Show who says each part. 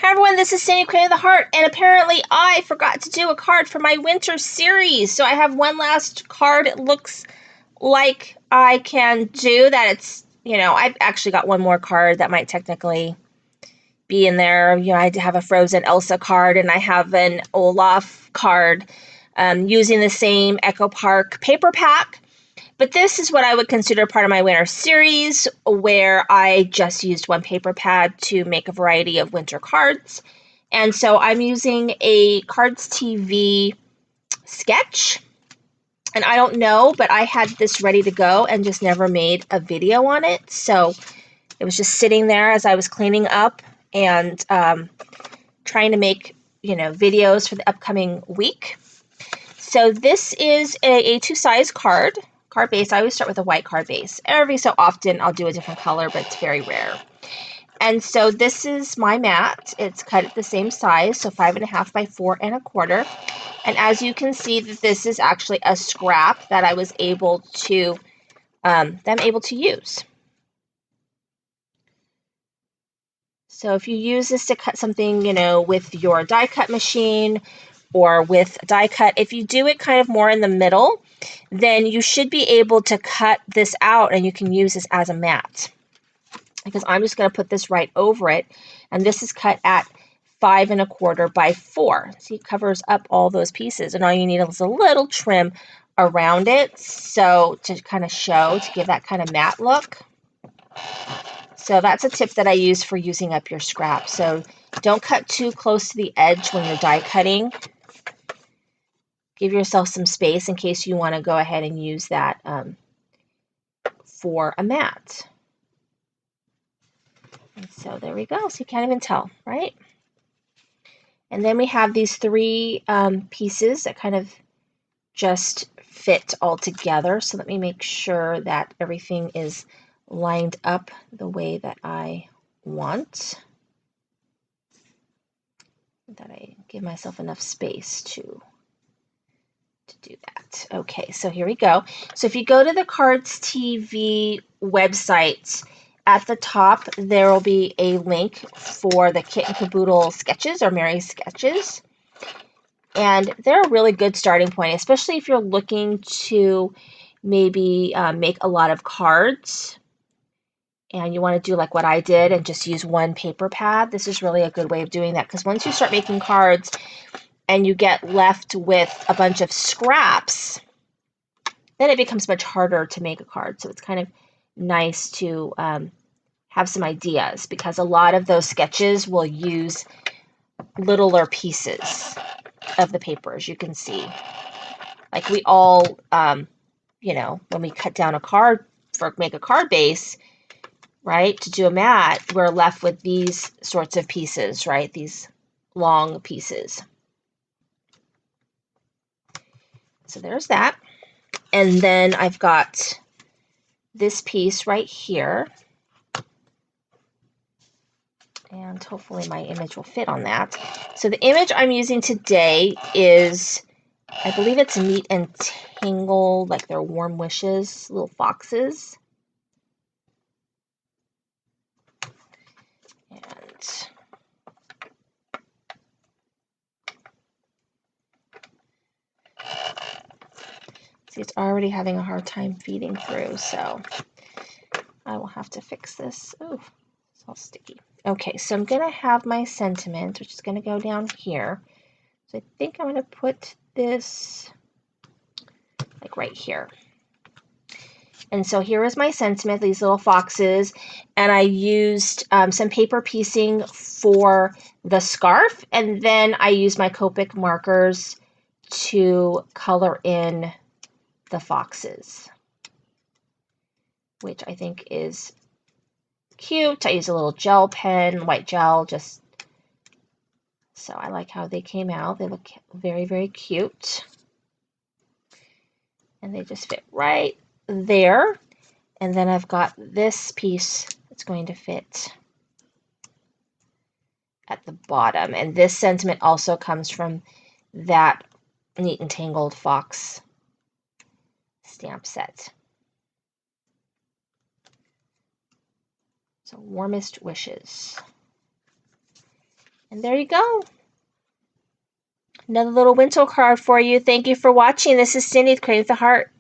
Speaker 1: Hi everyone, this is Sandy Queen of the Heart, and apparently I forgot to do a card for my winter series. So I have one last card. It looks like I can do that. I've actually got one more card that might technically be in there. I have a Frozen Elsa card, and I have an Olaf card using the same Echo Park paper pack. But this is what I would consider part of my winter series, where I just used one paper pad to make a variety of winter cards. And so I'm using a Cards TV sketch. And I don't know, but I had this ready to go and just never made a video on it. So it was just sitting there as I was cleaning up and trying to make, videos for the upcoming week. So this is a A2 size card base. I always start with a white card base. Every so often I'll do a different color, but it's very rare. And so this is my mat. It's cut at the same size, so 5.5 by 4 1/4. And as you can see, that this is actually a scrap that I was able to use. So if you use this to cut something, with your die cut machine or with die cut, if you do it kind of more in the middle, then you should be able to cut this out and you can use this as a mat. Because I'm just going to put this right over it, and this is cut at 5 1/4 by 4. See, it covers up all those pieces, and all you need is a little trim around it, so to kind of show, to give that kind of matte look. So that's a tip that I use for using up your scrap. So don't cut too close to the edge when you're die cutting. Give yourself some space in case you want to go ahead and use that for a mat. And so there we go. So you can't even tell, right? And then we have these three pieces that kind of just fit all together. So let me make sure that everything is lined up the way that I want. That I give myself enough space to do that. Okay, so here we go. So if you go to the Cards TV website, at the top there will be a link for the Kit and Caboodle sketches or Mary sketches. And they're a really good starting point, especially if you're looking to maybe make a lot of cards and you want to do like what I did and just use one paper pad. This is really a good way of doing that, because once you start making cards and you get left with a bunch of scraps, then it becomes much harder to make a card. So it's kind of nice to have some ideas, because a lot of those sketches will use littler pieces of the paper, as you can see. Like we all, when we cut down a card make a card base, right, to do a mat, we're left with these sorts of pieces, right, these long pieces. So there's that. And then I've got this piece right here. And hopefully my image will fit on that. So the image I'm using today is, I believe it's Neat and Tangled, like they're warm wishes, little foxes. And see, it's already having a hard time feeding through, so I will have to fix this. Oh, it's all sticky. Okay, so I'm going to have my sentiment, which is going to go down here. So I think I'm going to put this like right here. And so here is my sentiment, these little foxes, and I used some paper piecing for the scarf, and then I used my Copic markers to color in the foxes, which I think is cute. I used a little gel pen, white gel, just so I like how they came out. They look very, very cute. And they just fit right there. And then I've got this piece that's going to fit at the bottom. And this sentiment also comes from that Neat and Tangled Fox stamp set. So warmest wishes. And there you go. Another little winter card for you. Thank you for watching. This is Cindy with Creating with the Heart.